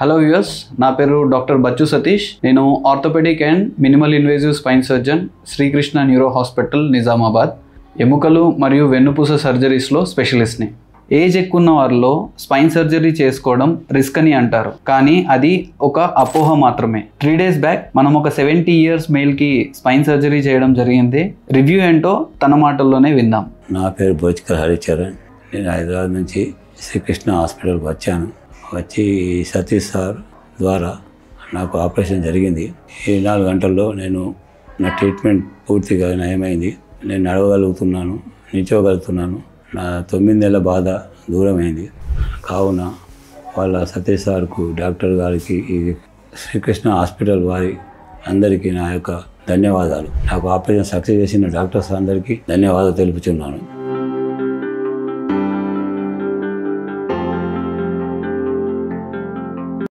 Hello viewers, నా పేరు doctor Bachchu Satish. నేను orthopaedic and minimal invasive spine surgeon, Srikrishna neuro hospital, Nizamabad. ఎముకలు మరియు వెన్నుపూస సర్జరీస్లో స్పెషలిస్ట్ని. ఏజ్ ఎక్కువ ఉన్న వారిలో స్పైన్ సర్జరీ చేసుకోవడం రిస్క్ అని అంటారు, కానీ అది ఒక అపోహ మాత్రమే. 3 days బ్యాక్ మనం ఒక 70 years మేల్కి స్పైన్ సర్జరీ చేయడం జరిగింది. రివ్యూ ఏంటో తన మాటల్లోనే విందాం. నా పేరు బోజ్కర్ హరిచరణ్. నేను హైదరాబాద్ నుంచి శ్రీకృష్ణ హాస్పిటల్కి వచ్చాను. వచ్చి సతీష్ సార్ ద్వారా నాకు ఆపరేషన్ జరిగింది. 4 గంటల్లో నా ట్రీట్మెంట్ పూర్తిగా నయమైంది. నేను నడవగలుగుతున్నాను, నిల్చోగలుగుతున్నాను. నా 9 నెలల బాధ దూరమైంది. కావున వాళ్ళ సతీష్ సార్కు, డాక్టర్ గారికి, ఈ శ్రీకృష్ణ హాస్పిటల్ వారి అందరికీ నా యొక్క ధన్యవాదాలు. నాకు ఆపరేషన్ సక్సెస్ చేసిన డాక్టర్స్ అందరికీ ధన్యవాదాలు తెలుపుతున్నాను.